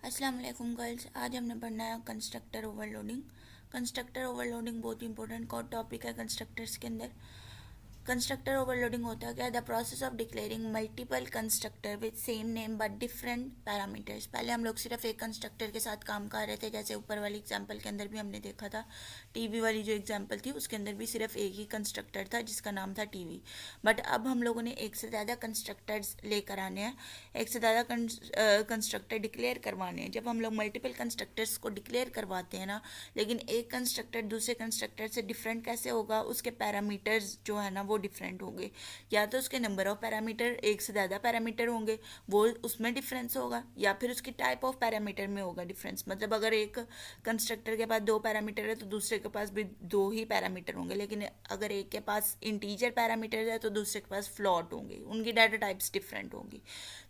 अस्सलाम वालेकुम गर्ल्स। आज हमने पढ़ना है कंस्ट्रक्टर ओवरलोडिंग। कंस्ट्रक्टर ओवरलोडिंग बहुत इंपॉर्टेंट कॉर टॉपिक है कंस्ट्रक्टर्स के अंदर। कंस्ट्रक्टर ओवरलोडिंग होता है क्या? The process of declaring multiple constructor with same name but different parameters. पहले हम लोग सिर्फ एक कंस्ट्रक्टर के साथ काम कर रहे थे, जैसे ऊपर वाली एग्जांपल के अंदर भी हमने देखा था। टीवी वाली जो एग्जांपल थी उसके अंदर भी सिर्फ एक ही कंस्ट्रक्टर था जिसका नाम था टीवी। बट अब हम लोगों ने एक से ज़्यादा कंस्ट्रक्टर्स लेकर आने हैं, एक से ज़्यादा कंस्ट्रक्टर डिक्लेयर करवाने हैं। जब हम लोग मल्टीपल कंस्ट्रक्टर्स को डिक्लेयर करवाते हैं ना, लेकिन एक कंस्ट्रक्टर दूसरे कंस्ट्रक्टर से डिफरेंट कैसे होगा? उसके पैरामीटर्स जो है ना वो डिफरेंट होंगे। या तो उसके नंबर ऑफ पैरामीटर, एक से ज़्यादा पैरामीटर होंगे, वो उसमें डिफरेंस होगा, या फिर उसकी टाइप ऑफ पैरामीटर में होगा डिफरेंस। मतलब अगर एक कंस्ट्रक्टर के पास दो पैरामीटर है तो दूसरे के पास भी दो ही पैरामीटर होंगे, लेकिन अगर एक के पास इंटीजर पैरामीटर है तो दूसरे के पास फ्लॉट होंगे, उनकी डाटा टाइप्स डिफरेंट होंगी।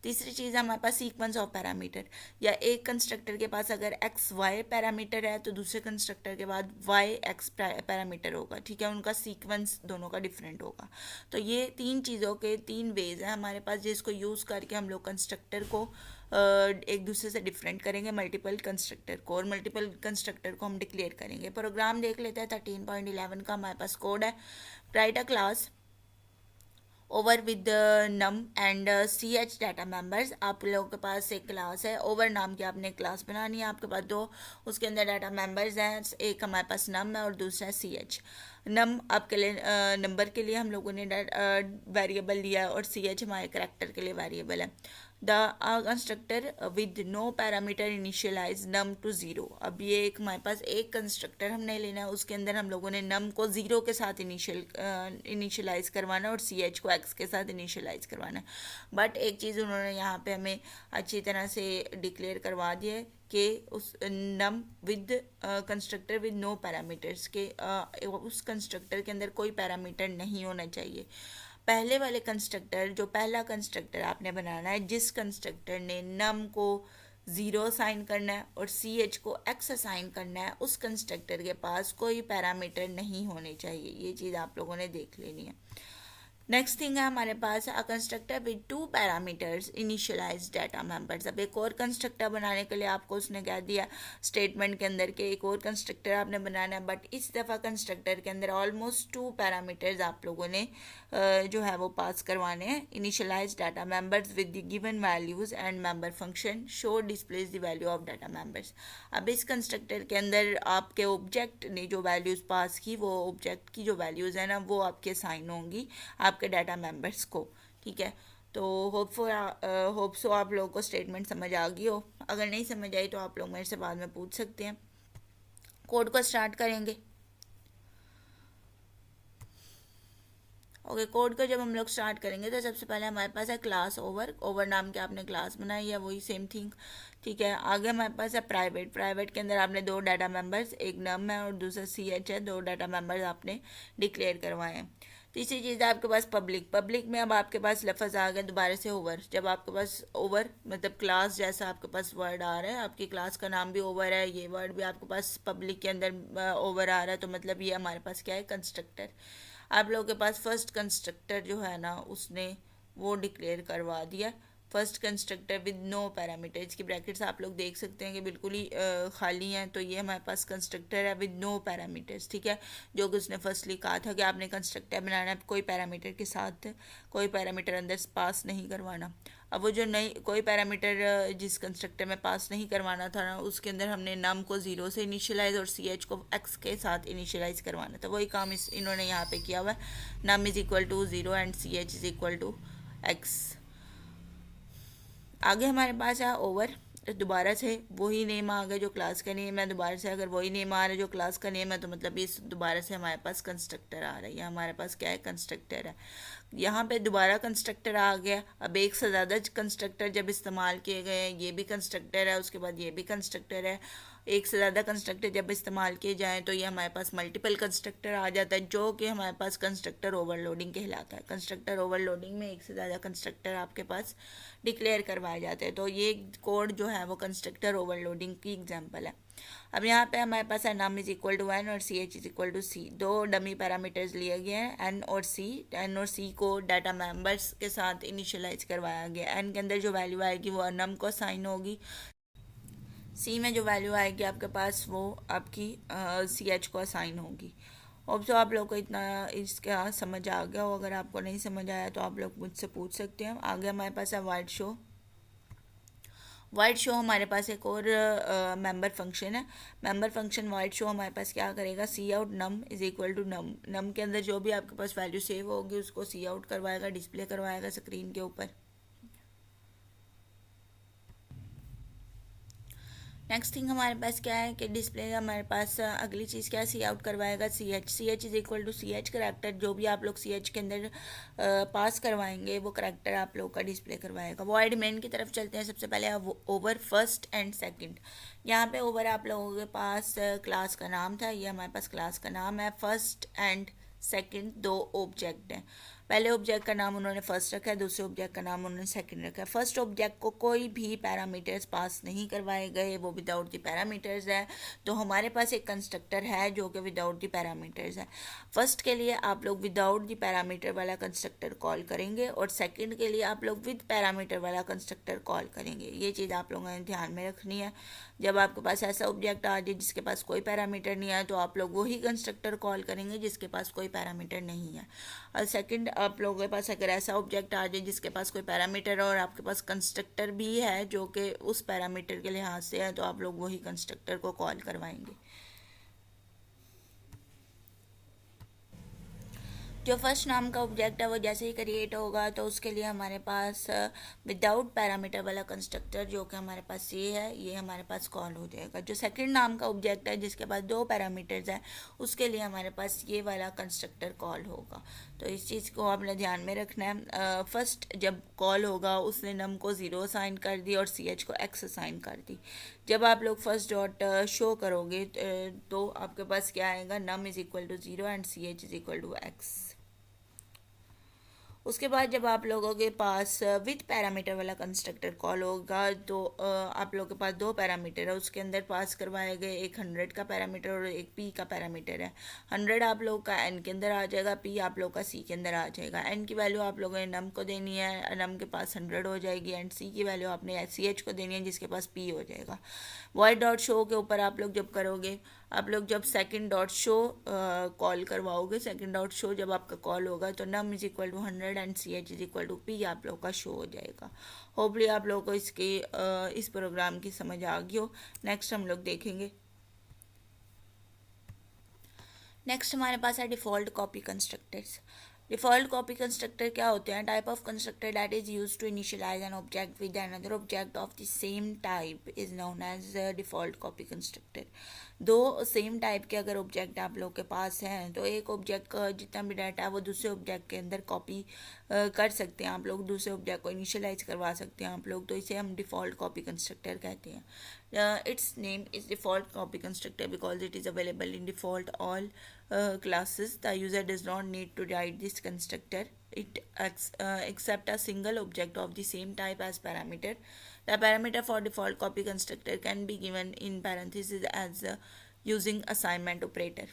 तीसरी चीज़ है हमारे पास सीक्वेंस ऑफ पैरामीटर। या एक कंस्ट्रक्टर के पास अगर एक्स वाई पैरामीटर है तो दूसरे कंस्ट्रक्टर के बाद वाई एक्स पैरामीटर होगा, ठीक है, उनका सीक्वेंस दोनों का डिफरेंट होगा। तो ये तीन चीज़ों के तीन वेज हैं हमारे पास, जिसको यूज़ करके हम लोग कंस्ट्रक्टर को एक दूसरे से डिफरेंट करेंगे, मल्टीपल कंस्ट्रक्टर को, और मल्टीपल कंस्ट्रक्टर को हम डिक्लेयर करेंगे। प्रोग्राम देख लेते हैं। 13.11 का हमारे पास कोड है। Write a class over with num and C H data members. आप लोगों के पास एक क्लास है, ओवर नाम की आपने क्लास बनानी है। आपके पास दो उसके अंदर डाटा मेंबर्स हैं, एक हमारे पास नम है और दूसरा सी एच। नम आपके लिए नंबर के लिए हम लोगों ने वेरिएबल लिया है, और सी एच हमारे करेक्टर के लिए वेरिएबल है। The constructor with no parameter initialise num to zero. अब ये एक हमारे पास एक कंस्ट्रक्टर हमने लेना है, उसके अंदर हम लोगों ने नम को ज़ीरो के साथ इनिशियलाइज करवाना है और सी एच को एक्स के साथ इनिशियलाइज करवाना है। बट एक चीज़ उन्होंने यहाँ पे हमें अच्छी तरह से डिक्लेयर करवा दिया है कि उस num with constructor with no parameters के उस कंस्ट्रक्टर के अंदर कोई पैरामीटर नहीं होना चाहिए। पहले वाले कंस्ट्रक्टर, जो पहला कंस्ट्रक्टर आपने बनाना है, जिस कंस्ट्रक्टर ने नम को ज़ीरो असाइन करना है और सी एच को एक्स असाइन करना है, उस कंस्ट्रक्टर के पास कोई पैरामीटर नहीं होने चाहिए। ये चीज़ आप लोगों ने देख लेनी है। नेक्स्ट थिंग है हमारे पास a constructor with two parameters initialize data members. अब एक और कंस्ट्रक्टर बनाने के लिए आपको उसने क्या दिया स्टेटमेंट के अंदर के एक और कंस्ट्रक्टर आपने बनाना है, बट इस दफ़ा कंस्ट्रक्टर के अंदर ऑलमोस्ट टू पैरामीटर्स आप लोगों ने जो है वो पास करवाने हैं। Initialise data members with the given values and member function show displays the value of data members. अब इस कंस्ट्रक्टर के अंदर आपके ऑब्जेक्ट ने जो वैल्यूज़ पास की, वो ऑब्जेक्ट की जो वैल्यूज़ है ना वो आपके साइन होंगी आपके डाटा मेंबर्स को, ठीक है। तो होप सो आप लोगों को स्टेटमेंट समझ आ गई हो। अगर नहीं समझ आई तो आप लोग मेरे से बाद में पूछ सकते हैं। कोड को स्टार्ट करेंगे। ओके, कोड को जब हम लोग स्टार्ट करेंगे तो सबसे पहले हमारे पास है क्लास ओवर। ओवर नाम की आपने क्लास बनाई है, वही सेम थिंग, ठीक है। आगे हमारे पास है प्राइवेट। प्राइवेट के अंदर आपने दो डाटा मेंबर्स, एक नम है और दूसरा सी एच है, दो डाटा मेंबर्स आपने डिक्लेयर करवाए हैं। तीसरी चीज़ है आपके पास पब्लिक। पब्लिक में अब आपके पास लफ्ज़ आ गया दोबारा से ओवर। जब आपके पास ओवर मतलब क्लास जैसा आपके पास वर्ड आ रहा है, आपकी क्लास का नाम भी ओवर है, ये वर्ड भी आपके पास पब्लिक के अंदर ओवर आ रहा है, तो मतलब ये हमारे पास क्या है, कंस्ट्रक्टर। आप लोगों के पास फर्स्ट कंस्ट्रक्टर जो है ना उसने वो डिक्लेयर करवा दिया। First constructor with no parameters की ब्रैकेट्स आप लोग देख सकते हैं कि बिल्कुल ही खाली हैं, तो ये हमारे पास कंस्ट्रक्टर है विद नो पैरामीटर्स, ठीक है। जो कि उसने फर्स्टली कहा था कि आपने कंस्ट्रक्टर बनाना है कोई पैरामीटर के साथ, कोई पैरामीटर अंदर पास नहीं करवाना। अब वो जो नई कोई पैरामीटर जिस कंस्ट्रक्टर में पास नहीं करवाना था ना, उसके अंदर हमने नम को ज़ीरो से इनिशियलाइज और सी एच को एक्स के साथ इनिशियलाइज करवाना था। वही काम इन्होंने यहाँ पे किया हुआ है। Num is equal to zero and C H is equal to X. आगे हमारे पास है ओवर। दोबारा से वही नेम आ गया जो क्लास का नेम है। दोबारा से अगर वही नेम आ रहा है जो क्लास का नेम है, तो मतलब इस दोबारा से हमारे पास कंस्ट्रक्टर आ रहा है। हमारे पास क्या है, कंस्ट्रक्टर है। यहाँ पे दोबारा कंस्ट्रक्टर आ गया। अब एक से ज़्यादा कंस्ट्रक्टर जब इस्तेमाल किए गए हैं, ये भी कंस्ट्रक्टर है, उसके बाद ये भी कंस्ट्रक्टर है। एक से ज़्यादा कंस्ट्रक्टर जब इस्तेमाल किए जाएँ तो ये हमारे पास मल्टीपल कंस्ट्रक्टर आ जाता है, जो कि हमारे पास कंस्ट्रक्टर ओवरलोडिंग कहलाता है। कंस्ट्रक्टर ओवरलोडिंग में एक से ज़्यादा कंस्ट्रक्टर आपके पास डिक्लेयर करवाए जाते हैं। तो ये कोड जो है वो कंस्ट्रक्टर ओवरलोडिंग की एग्जांपल है। अब यहाँ पे हमारे पास है num is equal to N और C H is equal to C. दो डमी पैरामीटर्स लिए गए हैं, एन और सी। एन और सी को डाटा मेंबर्स के साथ इनिशियलाइज करवाया गया। एन के अंदर जो वैल्यू आएगी वो नम को साइन होगी, सी में जो वैल्यू आएगी आपके पास वो आपकी सी एच को असाइन होगी। होप सो आप लोग को इतना इसका समझ आ गया हो। अगर आपको नहीं समझ आया तो आप लोग मुझसे पूछ सकते हैं। आगे हमारे पास है वाइड शो। वाइड शो हमारे पास एक और मेंबर फंक्शन है। मेंबर फंक्शन वाइड शो हमारे पास क्या करेगा, C out num is equal to num. Num के अंदर जो भी आपके पास वैल्यू सेव होगी उसको सी आउट करवाएगा, डिस्प्ले करवाएगा स्क्रीन के ऊपर। नेक्स्ट थिंग हमारे पास क्या है कि डिस्प्ले का हमारे पास अगली चीज़ क्या है, सी आउट करवाएगा C H. C H is equal to C H character. जो भी आप लोग सी एच के अंदर पास करवाएंगे वो करैक्टर आप लोग का डिस्प्ले करवाएगा। वॉइड मेन की तरफ चलते हैं। सबसे पहले ओवर फर्स्ट एंड सेकंड। यहाँ पे ओवर आप लोगों के पास क्लास का नाम था, ये हमारे पास क्लास का नाम है। फर्स्ट एंड सेकंड दो ऑब्जेक्ट हैं। पहले ऑब्जेक्ट का नाम उन्होंने फर्स्ट रखा है, दूसरे ऑब्जेक्ट का नाम उन्होंने सेकंड रखा है। फर्स्ट ऑब्जेक्ट को कोई भी पैरामीटर्स पास नहीं करवाए गए, वो विदाउट द पैरामीटर्स है। तो हमारे पास एक कंस्ट्रक्टर है जो कि विदाउट द पैरामीटर्स है। फर्स्ट के लिए आप लोग विदाउट द पैरामीटर वाला कंस्ट्रक्टर कॉल करेंगे और सेकंड के लिए आप लोग विद पैरामीटर वाला कंस्ट्रक्टर कॉल करेंगे। ये चीज़ आप लोगों ने ध्यान में रखनी है। जब आपके पास ऐसा ऑब्जेक्ट आ जाए जिसके पास कोई पैरामीटर नहीं है तो आप लोग वही कंस्ट्रक्टर कॉल करेंगे जिसके पास कोई पैरामीटर नहीं है। और सेकंड आप लोगों के पास अगर ऐसा ऑब्जेक्ट आ जाए जिसके पास कोई पैरामीटर है और आपके पास कंस्ट्रक्टर भी है जो कि उस पैरामीटर के लिहाज से है तो आप लोग वही कंस्ट्रक्टर को कॉल करवाएंगे। जो फर्स्ट नाम का ऑब्जेक्ट है वो जैसे ही क्रिएट होगा तो उसके लिए हमारे पास विदाउट पैरामीटर वाला कंस्ट्रक्टर जो कि हमारे पास ये है, ये हमारे पास कॉल हो जाएगा। जो सेकंड नाम का ऑब्जेक्ट है जिसके पास दो पैरामीटर्स हैं उसके लिए हमारे पास ये वाला कंस्ट्रक्टर कॉल होगा। तो इस चीज़ को आपने ध्यान में रखना है। फर्स्ट जब कॉल होगा उसने नम को 0 असाइन कर दी और सी एच को एक्स असाइन कर दी। जब आप लोग फर्स्ट डॉट शो करोगे तो आपके पास क्या आएगा, num is equal to 0 and C H is equal to X. उसके बाद जब आप लोगों के पास विथ पैरामीटर वाला कंस्ट्रक्टर कॉल होगा तो आप लोगों के पास दो पैरामीटर है, उसके अंदर पास करवाए गए एक 100 का पैरामीटर और एक पी का पैरामीटर है। 100 आप लोग का एन के अंदर आ जाएगा, पी आप लोग का सी के अंदर आ जाएगा। एन की वैल्यू आप लोगों ने नम को देनी है, नम के पास 100 हो जाएगी, एंड सी की वैल्यू आपने सी एच को देनी है जिसके पास पी हो जाएगा। वॉइड डॉट शो के ऊपर आप लोग जब करोगे, आप लोग जब सेकंड डॉट शो कॉल करवाओगे, सेकंड डॉट शो जब आपका कॉल होगा तो num is equal to 100 and C H is equal to P आप लोग का शो हो जाएगा। होपली आप लोगों को इसकी इस प्रोग्राम की समझ आ गई हो। नेक्स्ट हम लोग देखेंगे। नेक्स्ट हमारे पास है default copy constructors. Default copy constructor क्या होते हैं, type of constructor that is use to initialize an object with another object of the same type is known as default copy constructor. दो सेम टाइप के अगर object आप लोग के पास हैं तो एक ऑब्जेक्ट का जितना भी डाटा है वो दूसरे ऑब्जेक्ट के अंदर कॉपी कर सकते हैं आप लोग, दूसरे ऑब्जेक्ट को इनिशियलाइज करवा सकते हैं आप लोग, तो इसे हम डिफ़ॉल्ट कॉपी कंस्ट्रक्टर कहते हैं। its name is default copy constructor because it is available in default all classes. The user does not need to write this constructor. It accept a single object of the same type as parameter. The parameter for default copy constructor can be given in parentheses as using assignment operator.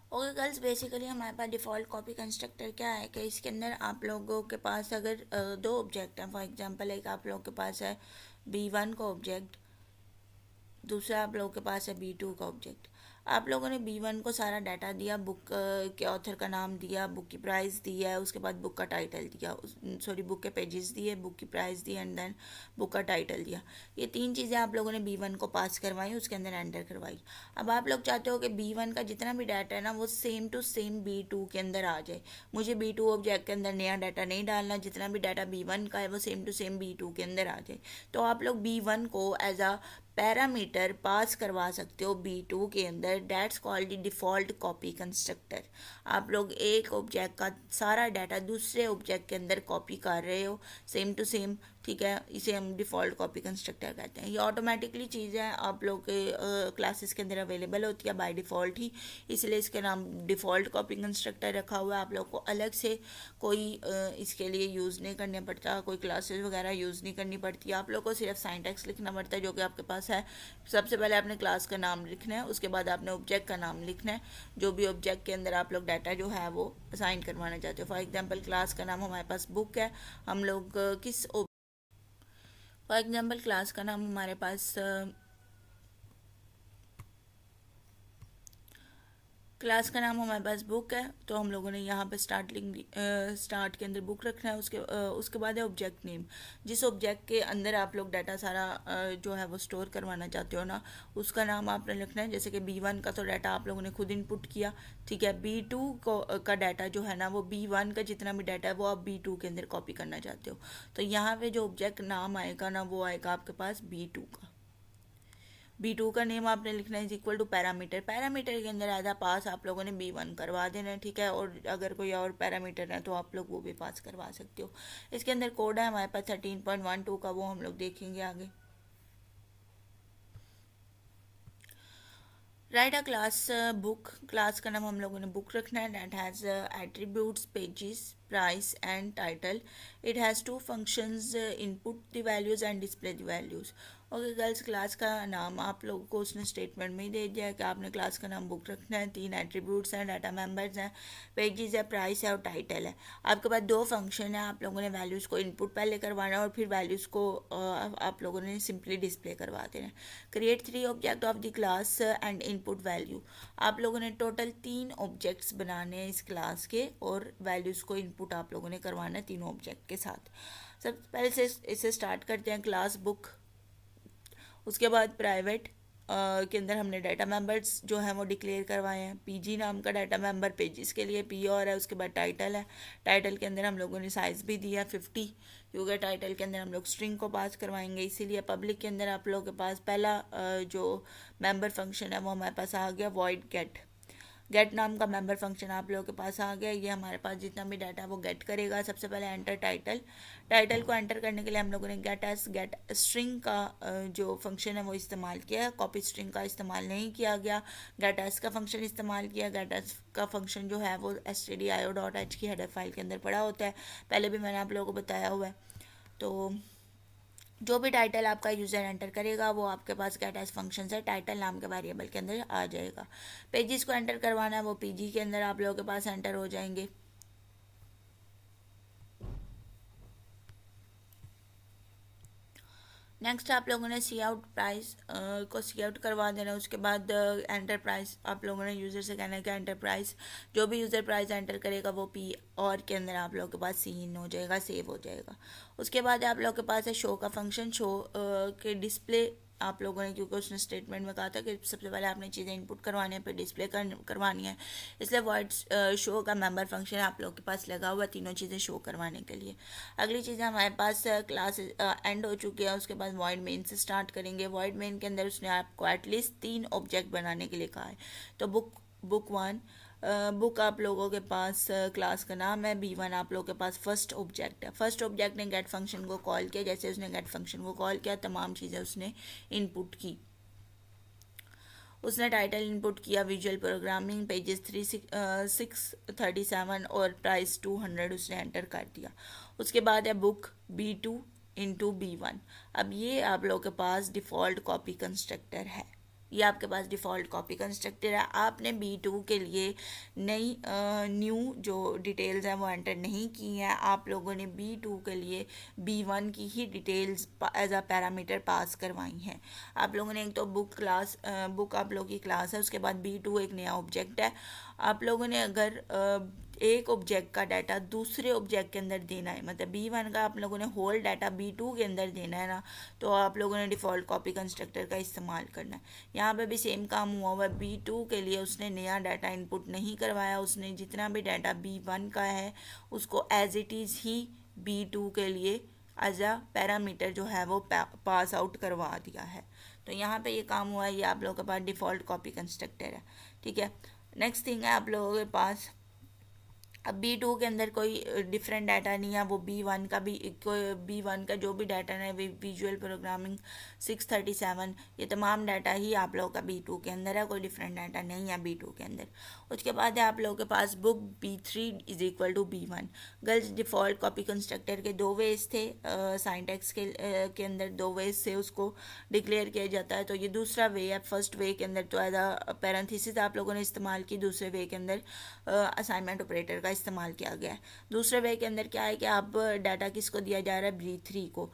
Okay girls, basically हमारे पास default copy constructor क्या है कि इसके अंदर आप लोगों के पास अगर दो ऑब्जेक्ट हैं, फॉर एग्जांपल एक आप लोगों के पास है B1 का ऑब्जेक्ट, दूसरा आप लोगों के पास है B2 का ऑब्जेक्ट। आप लोगों ने B1 को सारा डाटा दिया, बुक के ऑथर का नाम दिया, बुक की प्राइस दिया है, उसके बाद बुक का टाइटल दिया, बुक के पेजेस दिए, बुक की प्राइस दी एंड देन बुक का टाइटल दिया। ये तीन चीज़ें आप लोगों ने B1 को पास करवाई, उसके अंदर एंटर करवाई। अब आप लोग चाहते हो कि B1 का जितना भी डाटा है ना वो सेम टू सेम B2 के अंदर आ जाए। मुझे B2 ऑब्जेक्ट के अंदर नया डाटा नहीं डालना, जितना भी डाटा B1 का है वो सेम टू सेम B2 के अंदर आ जाए। तो आप लोग B1 को एज अ पैरामीटर पास करवा सकते हो B2 के अंदर, that's called the default copy constructor. आप लोग एक ऑब्जेक्ट का सारा डाटा दूसरे ऑब्जेक्ट के अंदर कॉपी कर रहे हो सेम टू सेम, ठीक है, इसे हम डिफ़ॉल्ट कॉपी कंस्ट्रक्टर कहते हैं। ये ऑटोमेटिकली चीज़ है आप लोग के क्लासेस के अंदर अवेलेबल होती है बाय डिफ़ॉल्ट ही, इसलिए इसके नाम डिफ़ॉल्ट कॉपी कंस्ट्रक्टर रखा हुआ है। आप लोग को अलग से कोई इसके लिए यूज़ नहीं करना पड़ता, कोई क्लासेस वगैरह यूज़ नहीं करनी पड़ती। आप लोग को सिर्फ सिंटैक्स लिखना पड़ता है जो कि आपके पास है। सबसे पहले आपने क्लास का नाम लिखना है, उसके बाद आपने ऑब्जेक्ट का नाम लिखना है, जो भी ऑब्जेक्ट के अंदर आप लोग डाटा जो है वो असाइन करवाना चाहते हो। फॉर एग्जांपल क्लास का नाम हमारे पास बुक है, हम लोग फॉर एग्जाम्पल क्लास का नाम हमारे पास क्लास का नाम हमारे पास बुक है, तो हम लोगों ने यहाँ पे स्टार्ट के अंदर बुक रखना है। उसके बाद है ऑब्जेक्ट नेम। जिस ऑब्जेक्ट के अंदर आप लोग डाटा सारा जो है वो स्टोर करवाना चाहते हो ना, उसका नाम आपने लिखना है। जैसे कि B1 का तो डाटा आप लोगों ने खुद इनपुट किया, ठीक है। B2 का डाटा जो है ना, वो B1 का जितना भी डाटा है वो आप B2 के अंदर कॉपी करना चाहते हो, तो यहाँ पे जो ऑब्जेक्ट नाम आएगा ना, वो आएगा आपके पास B2 का। B2 का नेम आपने लिखना है is equal to parameter. Parameter के अंदर आधा पास आप लोगों ने B1 करवा देना है, ठीक है। और अगर कोई और पैरामीटर है तो आप लोग वो भी पास करवा सकते हो। इसके अंदर कोड है हमारे पास 13.12 का, वो हम लोग देखेंगे आगे। Write a class book. Class का नाम हम लोगों ने बुक रखना है। That has attributes, pages, price and title. It has two functions, input the values and display the values. Okay girls, class का नाम आप लोगों को उसने स्टेटमेंट में ही दे दिया है कि आपने क्लास का नाम बुक रखना है। 3 एट्रीब्यूट्स हैं, डाटा मेंबर्स हैं, पेजेस है, प्राइस है और टाइटल है। आपके पास 2 फंक्शन है। आप लोगों ने वैल्यूज़ को इनपुट पहले करवाना है और फिर वैल्यूज़ को आप लोगों ने सिंपली डिस्प्ले करवा देना है। Create 3 object of the class and input value. आप लोगों ने टोटल 3 ऑब्जेक्ट्स बनाने हैं इस क्लास के, और वैल्यूज़ को इनपुट आप लोगों ने करवाना है तीनों ऑब्जेक्ट के साथ। सबसे पहले से इसे स्टार्ट करते हैं। क्लास बुक, उसके बाद प्राइवेट के अंदर हमने डाटा मेंबर्स जो हैं वो डिक्लेयर करवाए हैं। पीजी नाम का डाटा मेंबर पेजेस के लिए पी और है। उसके बाद टाइटल है। टाइटल के अंदर हम लोगों ने साइज़ भी दिया 50, क्योंकि टाइटल के अंदर हम लोग स्ट्रिंग को पास करवाएंगे, इसीलिए पब्लिक के अंदर आप लोगों के पास पहला जो मेंबर फंक्शन है वो हमारे पास आ गया, वॉइड गेट। गेट नाम का मेंबर फंक्शन आप लोगों के पास आ गया। ये हमारे पास जितना भी डाटा है वो गेट करेगा। सबसे पहले एंटर टाइटल। टाइटल को एंटर करने के लिए हम लोगों ने गेट स्ट्रिंग का जो फंक्शन है वो इस्तेमाल किया। कॉपी स्ट्रिंग का इस्तेमाल नहीं किया गया। गेट एस का फंक्शन इस्तेमाल किया। गेट एस का फंक्शन जो है वो stdio.h की हेडर फाइल के अंदर पड़ा होता है, पहले भी मैंने आप लोगों को बताया हुआ है। तो जो भी टाइटल आपका यूज़र एंटर करेगा वो आपके पास गेट एज फंक्शन से टाइटल नाम के वेरिएबल के अंदर आ जाएगा। पेजेस को एंटर करवाना है, वो पीजी के अंदर आप लोगों के पास एंटर हो जाएंगे। नेक्स्ट आप लोगों ने सी आउट प्राइस को सी आउट करवा देना। उसके बाद एंटर प्राइस आप लोगों ने यूज़र से कहना है कि एंटर प्राइस, जो भी यूज़र प्राइस एंटर करेगा वो पी और के अंदर आप लोगों के पास सी इन हो जाएगा, सेव हो जाएगा। उसके बाद आप लोगों के पास है शो का फंक्शन। शो के डिस्प्ले आप लोगों ने, क्योंकि उसने स्टेटमेंट में कहा था कि सबसे पहले आपने चीज़ें इनपुट करवानी है फिर डिस्प्ले करवानी है, इसलिए वॉइड शो का मेंबर फंक्शन आप लोगों के पास लगा हुआ तीनों चीज़ें शो करवाने के लिए। अगली चीज़ हमारे पास क्लास एंड हो चुकी है। उसके बाद वॉइड मेन से स्टार्ट करेंगे। वॉइड मेन के अंदर उसने आपको एटलीस्ट 3 ऑब्जेक्ट बनाने के लिए कहा है। तो बुक 1, बुक आप लोगों के पास क्लास का नाम है। B1 आप लोगों के पास फर्स्ट ऑब्जेक्ट है। फर्स्ट ऑब्जेक्ट ने गेट फंक्शन को कॉल किया। जैसे उसने गेट फंक्शन को कॉल किया तमाम चीज़ें उसने इनपुट की। उसने टाइटल इनपुट किया विजुअल प्रोग्रामिंग, पेजेस 637 और प्राइस 200 उसने एंटर कर दिया। उसके बाद है बुक B2 इंटू B1। अब ये आप लोगों के पास डिफ़ॉल्ट कॉपी कंस्ट्रक्टर है। ये आपके पास डिफ़ॉल्ट कॉपी कंस्ट्रक्टर है। आपने B2 के लिए नई न्यू जो डिटेल्स हैं वो एंटर नहीं की हैं। आप लोगों ने B2 के लिए B1 की ही details as a parameter pass करवाई हैं। आप लोगों ने एक तो बुक आप लोगों की क्लास है, उसके बाद B2 एक नया ऑब्जेक्ट है। आप लोगों ने अगर एक ऑब्जेक्ट का डाटा दूसरे ऑब्जेक्ट के अंदर देना है, मतलब B1 का आप लोगों ने होल डाटा B2 के अंदर देना है ना, तो आप लोगों ने डिफ़ॉल्ट कॉपी कंस्ट्रक्टर का इस्तेमाल करना है। यहाँ पे भी सेम काम हुआ हुआ है। B2 के लिए उसने नया डाटा इनपुट नहीं करवाया। उसने जितना भी डाटा B1 का है उसको as it is he B2 के लिए एज अ पैरामीटर जो है वो पास आउट करवा दिया है। तो यहाँ पे ये काम हुआ है। ये आप लोगों के पास डिफ़ॉल्ट कॉपी कंस्ट्रक्टर है, ठीक है। नेक्स्ट थिंग है आप लोगों के पास, अब B2 के अंदर कोई डिफरेंट डाटा नहीं है। वो B1 का भी B1 का जो भी डाटा है विजुअल प्रोग्रामिंग 637, ये तमाम डाटा ही आप लोगों का B2 के अंदर है। कोई डिफरेंट डाटा नहीं है B2 के अंदर। उसके बाद है आप लोगों के पास book B3 is equal to B1। Girls, default copy constructor के 2 वेज थे। साइंटेक्स के अंदर 2 वेज से उसको डिक्लेयर किया जाता है। तो ये दूसरा वे है। फर्स्ट वे के अंदर तो एज अ पैरेंथेसिस आप लोगों ने इस्तेमाल की। दूसरे वे के अंदर असाइनमेंट ऑपरेटर का इस्तेमाल किया गया है। दूसरे वे के अंदर क्या है कि आप डाटा किसको दिया जा रहा है, B3 को।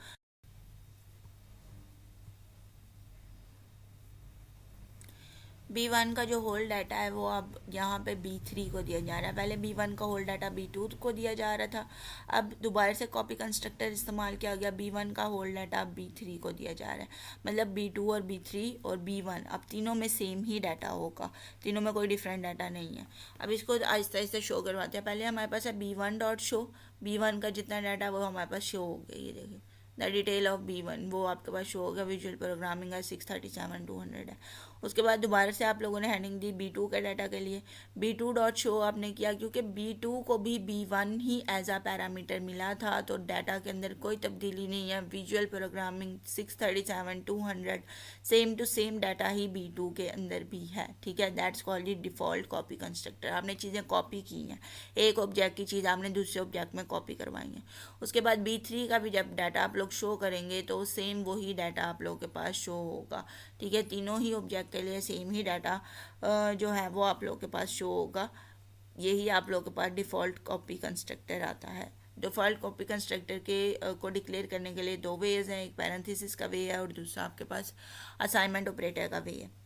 B1 का जो होल डाटा है वो अब यहाँ पे B3 को दिया जा रहा है। पहले B1 का होल डाटा B2 को दिया जा रहा था, अब दोबारा से कॉपी कंस्ट्रक्टर इस्तेमाल किया गया, B1 का होल डाटा अब B3 को दिया जा रहा है। मतलब B2 और B3 और B1 अब तीनों में सेम ही डाटा होगा, तीनों में कोई डिफरेंट डाटा नहीं है। अब इसको आहिस्ता आहिस्ता शो करवाते हैं। पहले हमारे पास है B1 डॉट शो, B1 का जितना डाटा वो हमारे पास शो हो गया, ये देखिए द डिटेल ऑफ B1 वो आपके पास शो होगा। विजुअल प्रोग्रामिंग है 637 है। उसके बाद दोबारा से आप लोगों ने हेडिंग दी B2 के डाटा के लिए, B2 डॉट शो आपने किया क्योंकि B2 को भी B1 ही एज आ पैरामीटर मिला था, तो डाटा के अंदर कोई तब्दीली नहीं है। Visual programming 637 same to same data ही B2 के अंदर भी है, ठीक है। That's called the default copy constructor. आपने चीज़ें कॉपी की हैं, एक ऑब्जेक्ट की चीज़ आपने दूसरे ऑब्जेक्ट में कॉपी करवाई है। उसके बाद B3 का भी जब डाटा आप लोग शो करेंगे तो सेम वही डाटा आप लोगों के पास शो होगा, ठीक है। तीनों ही ऑब्जेक्ट के लिए सेम ही डाटा जो है वो आप लोगों के पास शो होगा। यही आप लोगों के पास डिफ़ॉल्ट कॉपी कंस्ट्रक्टर आता है। डिफ़ॉल्ट कॉपी कंस्ट्रक्टर के को डिक्लेयर करने के लिए दो वेज हैं, एक पैरेंथेसिस का वे है और दूसरा आपके पास असाइनमेंट ऑपरेटर का वे है।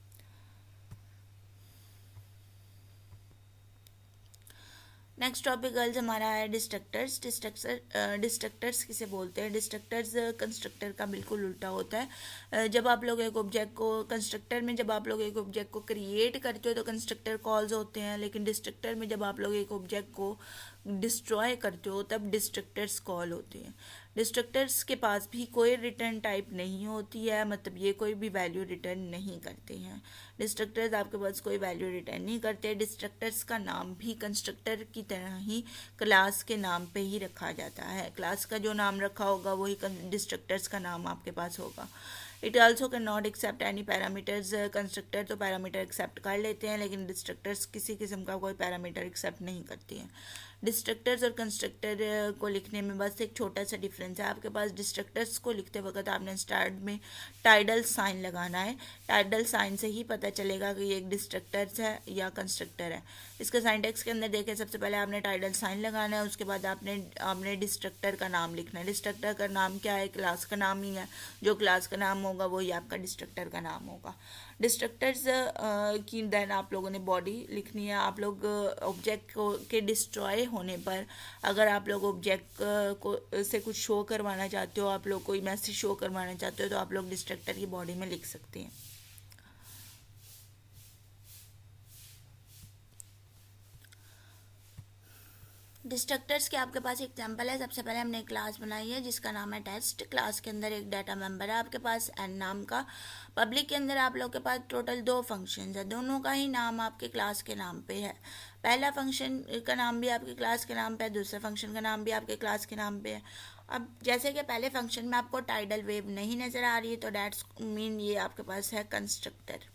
नेक्स्ट टॉपिक गर्ल्स हमारा है डिस्ट्रक्टर्स। डिस्ट्रक्टर्स किसे बोलते हैं? डिस्ट्रक्टर्स कंस्ट्रक्टर का बिल्कुल उल्टा होता है। जब आप लोग एक ऑब्जेक्ट को कंस्ट्रक्टर में जब आप लोग एक ऑब्जेक्ट को क्रिएट करते हो तो कंस्ट्रक्टर कॉल्स होते हैं, लेकिन डिस्ट्रक्टर में जब आप लोग एक ऑब्जेक्ट को डिस्ट्रॉय करते हो तब डिस्ट्रक्टर्स कॉल होते हैं। डिस्ट्रक्टर्स के पास भी कोई रिटर्न टाइप नहीं होती है, मतलब ये कोई भी वैल्यू रिटर्न नहीं करते हैं। डिस्ट्रक्टर्स आपके पास कोई वैल्यू रिटर्न नहीं करते। डिस्ट्रक्टर्स का नाम भी कंस्ट्रक्टर की तरह ही क्लास के नाम पे ही रखा जाता है। क्लास का जो नाम रखा होगा वही डिस्ट्रक्टर्स का नाम आपके पास होगा। It also can not accept any parameters. Constructor तो पैरामीटर एक्सेप्ट कर लेते हैं, लेकिन डिस्ट्रक्टर्स किसी किस्म का कोई पैरामीटर एक्सेप्ट नहीं करती हैं। डिस्ट्रक्टर्स और कंस्ट्रक्टर को लिखने में बस एक छोटा सा डिफरेंस है। आपके पास डिस्ट्रक्टर्स को लिखते वक्त आपने स्टार्ट में टाइडल साइन लगाना है। टाइडल साइन से ही पता चलेगा कि ये एक डिस्ट्रक्टर्स है या कंस्ट्रक्टर है। इसका साइंटेक्स के अंदर देखें, सबसे पहले आपने टाइडल साइन लगाना है, उसके बाद आपने डिस्ट्रक्टर का नाम लिखना है। डिस्ट्रक्टर का नाम क्या है? क्लास का नाम ही है। जो क्लास का नाम होगा वही आपका डिस्ट्रक्टर का नाम होगा। डिस्ट्रक्टर्स की देन आप लोगों ने बॉडी लिखनी है। आप लोग ऑब्जेक्ट को के डिस्ट्रॉय होने पर अगर आप लोग ऑब्जेक्ट को से कुछ शो करवाना चाहते हो, आप लोग कोई मैसेज शो करवाना चाहते हो, तो आप लोग डिस्ट्रक्टर की बॉडी में लिख सकते हैं। डिस्ट्रक्टर्स के आपके पास एग्जांपल है। सबसे पहले हमने एक क्लास बनाई है जिसका नाम है टेस्ट। क्लास के अंदर एक डाटा मेंबर है आपके पास एन नाम का। पब्लिक के अंदर आप लोग के पास टोटल 2 फंक्शंस है, दोनों का ही नाम आपके क्लास के नाम पे है। पहला फंक्शन का नाम भी आपके क्लास के नाम पे है, दूसरे फंक्शन का नाम भी आपके क्लास के नाम पे है। अब जैसे कि पहले फंक्शन में आपको टाइडल वेव नहीं नज़र आ रही है तो डैट्स मीन ये आपके पास है कंस्ट्रक्टर।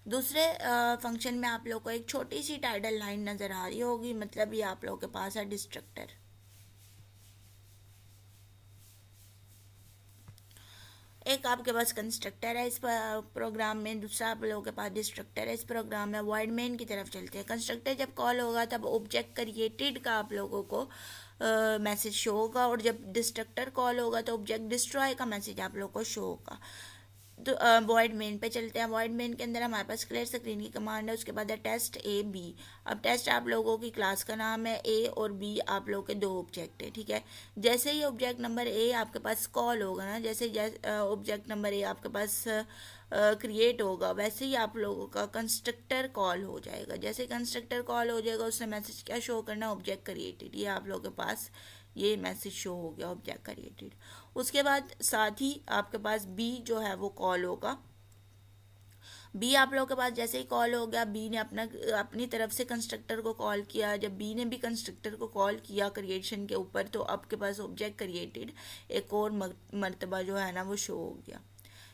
दूसरे फंक्शन में आप लोग को एक छोटी सी टाइडल लाइन नज़र आ रही होगी, मतलब ये आप लोगों के पास है डिस्ट्रक्टर। एक आपके पास कंस्ट्रक्टर है इस प्रोग्राम में, दूसरा आप लोगों के पास डिस्ट्रक्टर है इस प्रोग्राम में। वॉइड मेन की तरफ चलते हैं। कंस्ट्रक्टर जब कॉल होगा तब ऑब्जेक्ट क्रिएटेड का आप लोगों को मैसेज शो होगा, और जब डिस्ट्रक्टर कॉल होगा तो ऑब्जेक्ट डिस्ट्रॉय का मैसेज आप लोगों को शो होगा। तो वॉइड मेन पे चलते हैं। वॉइड मेन के अंदर हमारे पास क्लियर स्क्रीन की कमांड है, उसके बाद है टेस्ट ए बी। अब टेस्ट आप लोगों की क्लास का नाम है, ए और बी आप लोगों के 2 ऑब्जेक्ट है, ठीक है। जैसे ही ऑब्जेक्ट नंबर ए आपके पास कॉल होगा ना, जैसे ऑब्जेक्ट नंबर ए आपके पास क्रिएट होगा, वैसे ही आप लोगों का कंस्ट्रक्टर कॉल हो जाएगा। जैसे कंस्ट्रक्टर कॉल हो जाएगा उसने मैसेज क्या शो करना? Object created. ये आप लोगों के पास ये मैसेज शो हो गया ऑब्जेक्ट क्रिएटेड। उसके बाद साथ ही आपके पास बी जो है वो कॉल होगा। बी आप लोगों के पास जैसे ही कॉल हो गया, बी ने अपनी तरफ से कंस्ट्रक्टर को कॉल किया। जब बी ने भी कंस्ट्रक्टर को कॉल किया क्रिएशन के ऊपर, तो आपके पास ऑब्जेक्ट क्रिएटेड एक और मर्तबा जो है ना वो शो हो गया,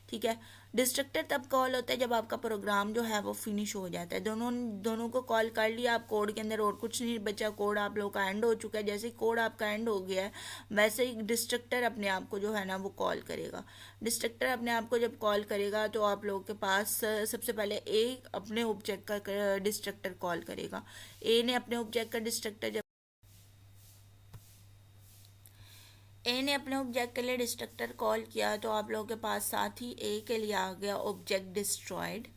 ठीक है। डिस्ट्रक्टर तब कॉल होता है जब आपका प्रोग्राम जो है वो फिनिश हो जाता है। दोनों को कॉल कर लिया, आप कोड के अंदर और कुछ नहीं बचा, कोड आप लोगों का एंड हो चुका है। जैसे ही कोड आपका एंड हो गया है वैसे ही डिस्ट्रक्टर अपने आप को जो है ना वो कॉल करेगा। डिस्ट्रक्टर अपने आप को जब कॉल करेगा तो आप लोगों के पास सबसे पहले ए अपने ऑब्जेक्ट का डिस्ट्रक्टर कॉल करेगा। ए ने अपने ऑब्जेक्ट का डिस्ट्रक्टर जब ए ने अपने ऑब्जेक्ट के लिए डिस्ट्रक्टर कॉल किया तो आप लोगों के पास साथ ही ए के लिए आ गया ऑब्जेक्ट डिस्ट्रॉयड,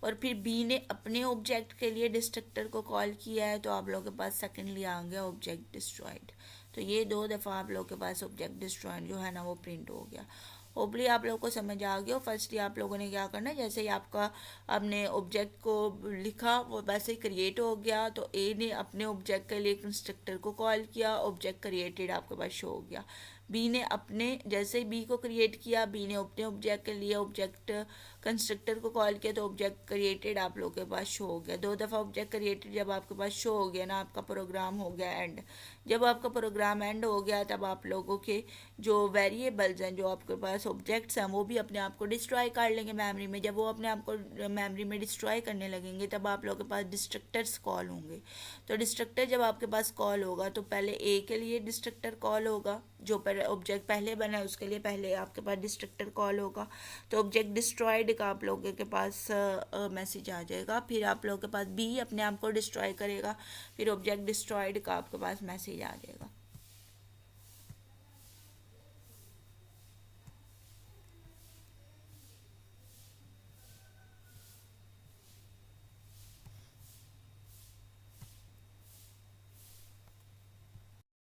और फिर बी ने अपने ऑब्जेक्ट के लिए डिस्ट्रक्टर को कॉल किया है तो आप लोगों के पास सेकेंडली आ गया ऑब्जेक्ट डिस्ट्रॉयड। तो ये 2 दफ़ा आप लोगों के पास ऑब्जेक्ट डिस्ट्रॉयड जो है ना वो प्रिंट हो गया। होपली आप लोगों को समझ आ गया। फर्स्टली आप लोगों ने क्या करना है, जैसे ही आपका आपने ऑब्जेक्ट को लिखा वो वैसे ही क्रिएट हो गया, तो ए ने अपने ऑब्जेक्ट के लिए कंस्ट्रक्टर को कॉल किया, ऑब्जेक्ट क्रिएटेड आपके पास शो हो गया। बी ने अपने जैसे ही बी को क्रिएट किया, बी ने अपने ऑब्जेक्ट के लिए ऑब्जेक्ट कंस्ट्रक्टर को कॉल किया तो ऑब्जेक्ट क्रिएटेड आप लोगों के पास शो हो गया। 2 दफ़ा ऑब्जेक्ट क्रिएटेड जब आपके पास शो हो गया ना, आपका प्रोग्राम हो गया एंड। जब आपका प्रोग्राम एंड हो गया तब आप लोगों के जो वेरिएबल्स हैं, जो आपके पास ऑब्जेक्ट्स हैं, वो भी अपने आप को डिस्ट्रॉय कर लेंगे मेमोरी में। जब वो अपने आप को मेमोरी में डिस्ट्रॉय करने लगेंगे तब आप लोगों के पास डिस्ट्रक्टर्स कॉल होंगे। तो डिस्ट्रक्टर जब आपके पास कॉल होगा तो पहले ए के लिए डिस्ट्रक्टर कॉल होगा, जो पर ऑब्जेक्ट पहले बना है उसके लिए पहले आपके पास डिस्ट्रक्टर कॉल होगा, तो ऑब्जेक्ट डिस्ट्रॉयड का आप लोगों के पास मैसेज आ जाएगा। फिर आप लोगों के पास बी अपने आप को डिस्ट्रॉय करेगा, फिर ऑब्जेक्ट डिस्ट्रॉयड का आपके पास मैसेज आ जाएगा।